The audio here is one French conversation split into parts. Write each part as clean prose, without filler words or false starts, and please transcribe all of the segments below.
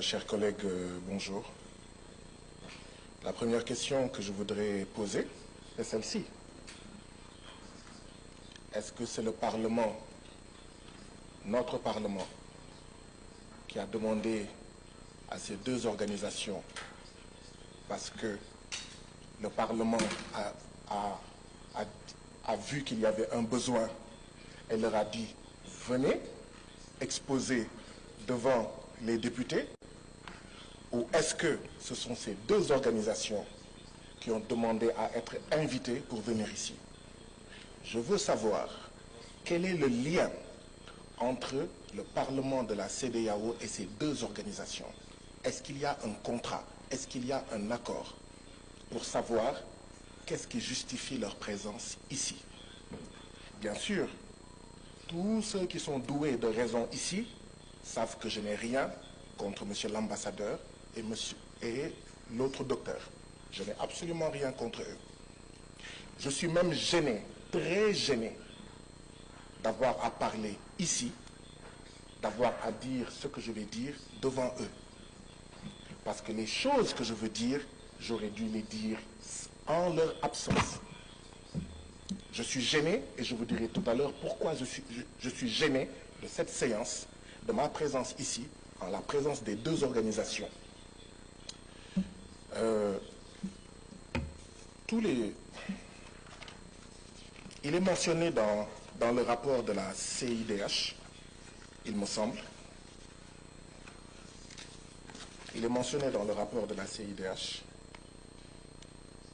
Chers collègues, bonjour. La première question que je voudrais poser est celle-ci. Est-ce que c'est le Parlement, notre Parlement, qui a demandé à ces deux organisations, parce que le Parlement a vu qu'il y avait un besoin et leur a dit « Venez exposer devant les députés » ou est-ce que ce sont ces deux organisations qui ont demandé à être invitées pour venir ici? Je veux savoir quel est le lien entre le Parlement de la CEDEAO et ces deux organisations. Est-ce qu'il y a un contrat? Est-ce qu'il y a un accord pour savoir qu'est-ce qui justifie leur présence ici? Bien sûr, tous ceux qui sont doués de raison ici savent que je n'ai rien contre monsieur l'ambassadeur et l'autre docteur. Je n'ai absolument rien contre eux. Je suis même gêné, très gêné, d'avoir à parler ici, d'avoir à dire ce que je vais dire devant eux. Parce que les choses que je veux dire, j'aurais dû les dire en leur absence. Je suis gêné, et je vous dirai tout à l'heure pourquoi je suis gêné de cette séance, de ma présence ici, en la présence des deux organisations. Il est mentionné dans le rapport de la CIDH, il me semble. Il est mentionné dans le rapport de la CIDH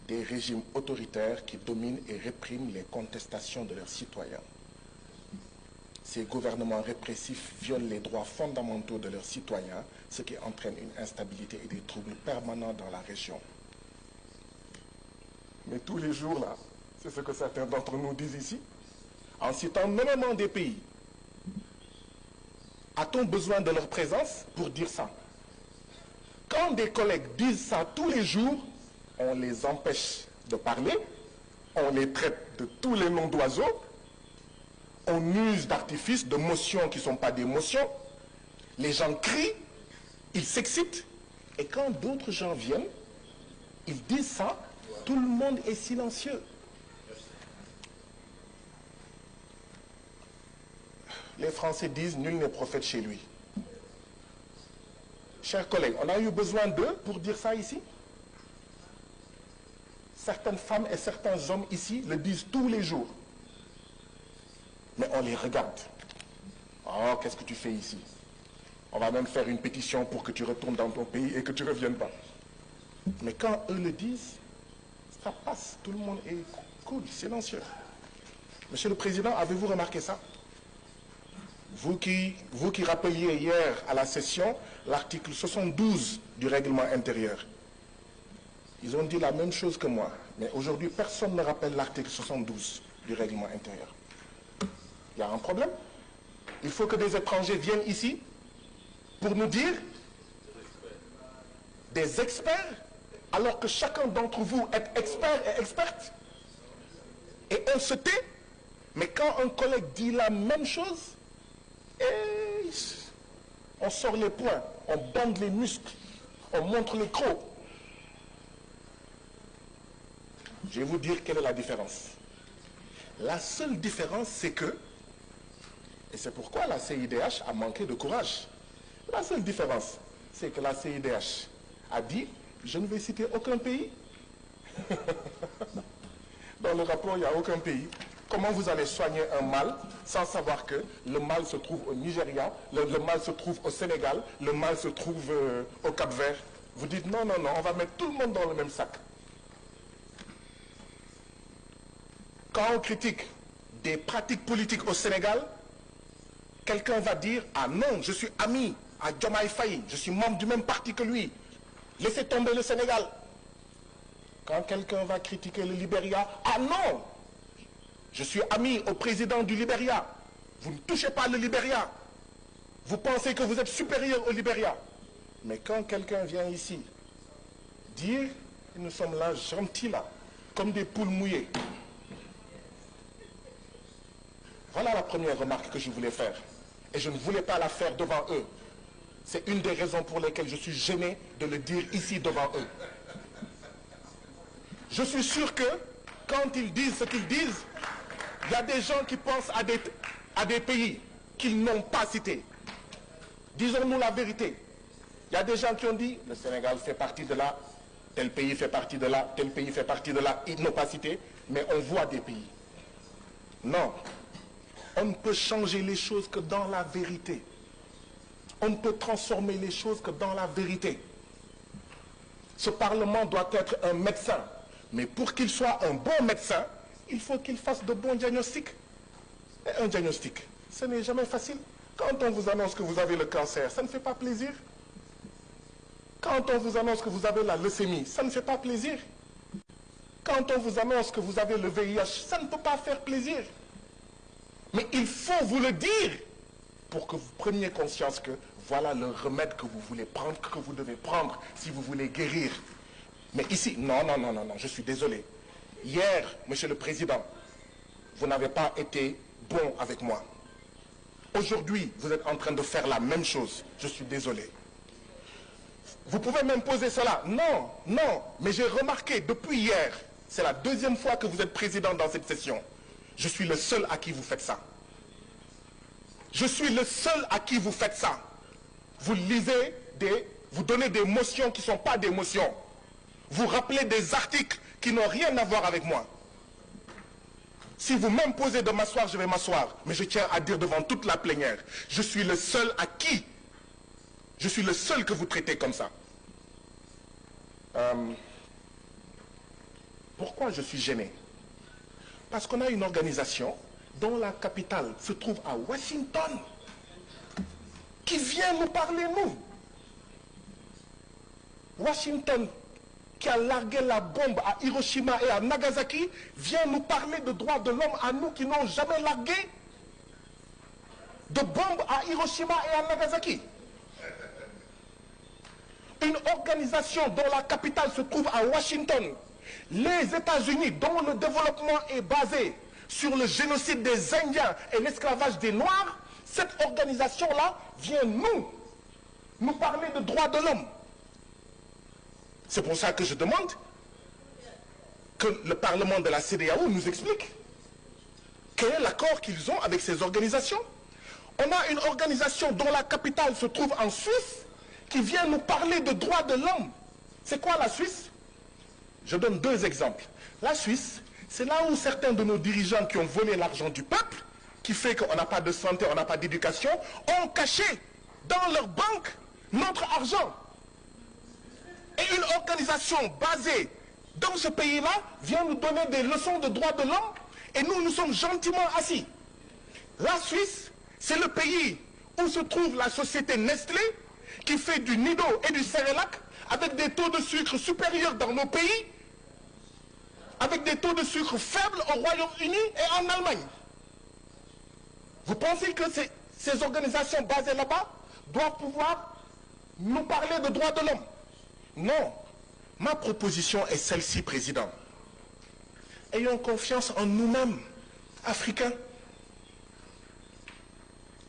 des régimes autoritaires qui dominent et répriment les contestations de leurs citoyens. Ces gouvernements répressifs violent les droits fondamentaux de leurs citoyens, ce qui entraîne une instabilité et des troubles permanents dans la région. Mais tous les jours, là, c'est ce que certains d'entre nous disent ici, en citant nommément des pays. A-t-on besoin de leur présence pour dire ça? Quand des collègues disent ça tous les jours, on les empêche de parler, on les traite de tous les noms d'oiseaux, on use d'artifices, de motions qui ne sont pas des motions, les gens crient, ils s'excitent, et quand d'autres gens viennent, ils disent ça, tout le monde est silencieux. Les Français disent « nul n'est prophète chez lui ». Chers collègues, on a eu besoin d'eux pour dire ça ici? Certaines femmes et certains hommes ici le disent tous les jours. Mais on les regarde. Oh, qu'est-ce que tu fais ici? On va même faire une pétition pour que tu retournes dans ton pays et que tu ne reviennes pas. Mais quand eux le disent, ça passe. Tout le monde est cool, silencieux. Monsieur le Président, avez-vous remarqué ça? Vous qui rappeliez hier à la session l'article 72 du règlement intérieur. Ils ont dit la même chose que moi. Mais aujourd'hui, personne ne rappelle l'article 72 du règlement intérieur. Il y a un problème. Il faut que des étrangers viennent ici pour nous dire des experts, alors que chacun d'entre vous est expert et experte. Et on se tait. Mais quand un collègue dit la même chose, on sort les poings, on bande les muscles, on montre le croc. Je vais vous dire quelle est la différence. La seule différence, c'est que, et c'est pourquoi la CIDH a manqué de courage, la seule différence, c'est que la CIDH a dit, je ne vais citer aucun pays. Dans le rapport, il n'y a aucun pays. Comment vous allez soigner un mal sans savoir que le mal se trouve au Nigeria, le mal se trouve au Sénégal, le mal se trouve au Cap-Vert? Vous dites non, non, non, on va mettre tout le monde dans le même sac. Quand on critique des pratiques politiques au Sénégal, quelqu'un va dire « Ah non, je suis ami à Diomaye Faye, je suis membre du même parti que lui. Laissez tomber le Sénégal. » Quand quelqu'un va critiquer le Libéria, « Ah non, je suis ami au président du Libéria. Vous ne touchez pas le Libéria. Vous pensez que vous êtes supérieur au Libéria. » Mais quand quelqu'un vient ici dire « Nous sommes là, gentils là, comme des poules mouillées. » Voilà la première remarque que je voulais faire. Et je ne voulais pas la faire devant eux. C'est une des raisons pour lesquelles je suis gêné de le dire ici devant eux. Je suis sûr que quand ils disent ce qu'ils disent, il y a des gens qui pensent à des pays qu'ils n'ont pas cités. Disons-nous la vérité. Il y a des gens qui ont dit le Sénégal fait partie de là, tel pays fait partie de là, tel pays fait partie de là. Ils n'ont pas cité, mais on voit des pays. Non. On ne peut changer les choses que dans la vérité. On ne peut transformer les choses que dans la vérité. Ce Parlement doit être un médecin. Mais pour qu'il soit un bon médecin, il faut qu'il fasse de bons diagnostics. Et un diagnostic, ce n'est jamais facile. Quand on vous annonce que vous avez le cancer, ça ne fait pas plaisir. Quand on vous annonce que vous avez la leucémie, ça ne fait pas plaisir. Quand on vous annonce que vous avez le VIH, ça ne peut pas faire plaisir. Mais il faut vous le dire pour que vous preniez conscience que voilà le remède que vous voulez prendre, que vous devez prendre si vous voulez guérir. Mais ici, non, je suis désolé. Hier, Monsieur le Président, vous n'avez pas été bon avec moi. Aujourd'hui, vous êtes en train de faire la même chose. Je suis désolé. Vous pouvez m'imposer cela. Non, mais j'ai remarqué depuis hier, c'est la deuxième fois que vous êtes président dans cette session. Je suis le seul à qui vous faites ça. Je suis le seul à qui vous faites ça. Vous lisez vous donnez des motions qui ne sont pas des motions. Vous rappelez des articles qui n'ont rien à voir avec moi. Si vous m'imposez de m'asseoir, je vais m'asseoir. Mais je tiens à dire devant toute la plénière, je suis le seul à qui, je suis le seul que vous traitez comme ça. Pourquoi je suis gêné? Parce qu'on a une organisation dont la capitale se trouve à Washington, qui vient nous parler, nous. Washington, qui a largué la bombe à Hiroshima et à Nagasaki, vient nous parler de droits de l'homme à nous qui n'ont jamais largué de bombes à Hiroshima et à Nagasaki. Une organisation dont la capitale se trouve à Washington, les États-Unis, dont le développement est basé sur le génocide des Indiens et l'esclavage des Noirs, cette organisation-là vient nous parler de droits de l'homme. C'est pour ça que je demande que le Parlement de la CEDEAO nous explique quel est l'accord qu'ils ont avec ces organisations. On a une organisation dont la capitale se trouve en Suisse qui vient nous parler de droits de l'homme. C'est quoi la Suisse? Je donne deux exemples. La Suisse, c'est là où certains de nos dirigeants qui ont volé l'argent du peuple, qui fait qu'on n'a pas de santé, on n'a pas d'éducation, ont caché dans leur banque notre argent. Et une organisation basée dans ce pays-là vient nous donner des leçons de droits de l'homme et nous sommes gentiment assis. La Suisse, c'est le pays où se trouve la société Nestlé qui fait du Nido et du Cerelac avec des taux de sucre supérieurs dans nos pays, avec des taux de sucre faibles au Royaume-Uni et en Allemagne. Vous pensez que ces organisations basées là-bas doivent pouvoir nous parler de droits de l'homme? Non. Ma proposition est celle-ci, Président. Ayons confiance en nous-mêmes, Africains.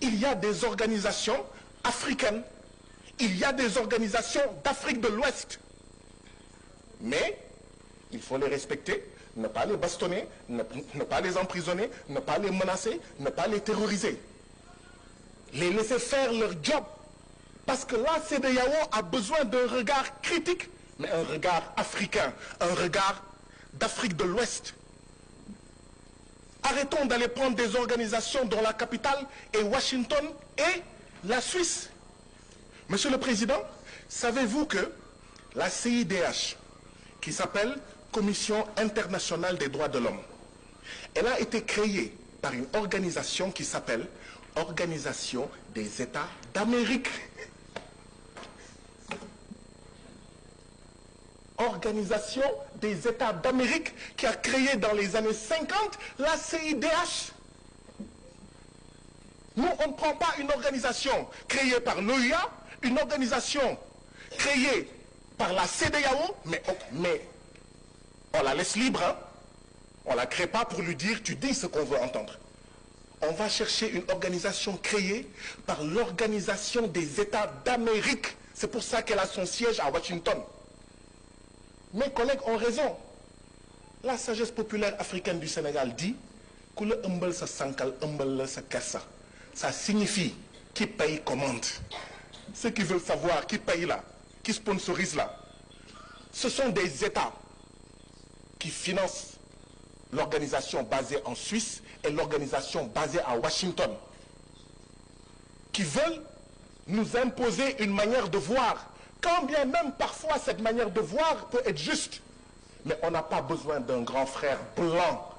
Il y a des organisations africaines. Il y a des organisations d'Afrique de l'Ouest. Mais il faut les respecter, ne pas les bastonner, ne pas les emprisonner, ne pas les menacer, ne pas les terroriser. Les laisser faire leur job. Parce que la CEDEAO a besoin d'un regard critique, mais un regard africain, un regard d'Afrique de l'Ouest. Arrêtons d'aller prendre des organisations dont la capitale est Washington et la Suisse. Monsieur le Président, savez-vous que la CIDH, qui s'appelle Commission internationale des droits de l'homme, elle a été créée par une organisation qui s'appelle Organisation des États d'Amérique. Organisation des États d'Amérique qui a créé dans les années 50 la CIDH. Nous, on ne prend pas une organisation créée par l'OIA, une organisation créée par la CEDEAO, mais on la laisse libre. Hein? On ne la crée pas pour lui dire, tu dis ce qu'on veut entendre. On va chercher une organisation créée par l'Organisation des États d'Amérique. C'est pour ça qu'elle a son siège à Washington. Mes collègues ont raison. La sagesse populaire africaine du Sénégal dit que le umbel sa sankal, umbel sa kassa. Ça signifie qui paye commande. Ceux qui veulent savoir qui paye là, qui sponsorise là, ce sont des États qui financent l'organisation basée en Suisse et l'organisation basée à Washington, qui veulent nous imposer une manière de voir, quand bien même parfois cette manière de voir peut être juste. Mais on n'a pas besoin d'un grand frère blanc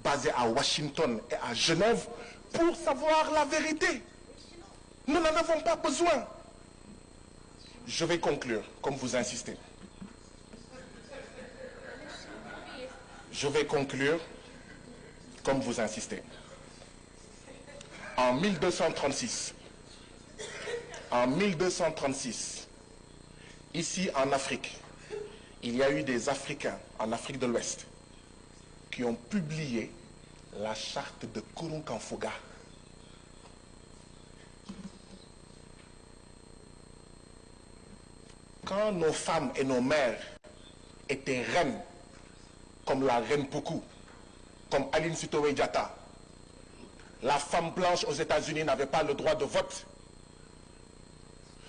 basé à Washington et à Genève pour savoir la vérité. Nous n'en avons pas besoin. Je vais conclure, comme vous insistez. Je vais conclure, comme vous insistez. En 1236, ici en Afrique, il y a eu des Africains en Afrique de l'Ouest qui ont publié la charte de Kurunkanfuga. Quand nos femmes et nos mères étaient reines, comme la reine Poukou, comme Aline Sitoé Diatta, la femme blanche aux États-Unis n'avait pas le droit de vote.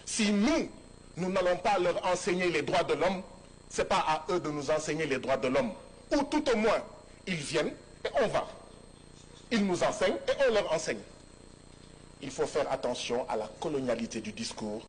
Si nous n'allons pas leur enseigner les droits de l'homme, ce n'est pas à eux de nous enseigner les droits de l'homme. Ou tout au moins, ils viennent et on va. Ils nous enseignent et on leur enseigne. Il faut faire attention à la colonialité du discours.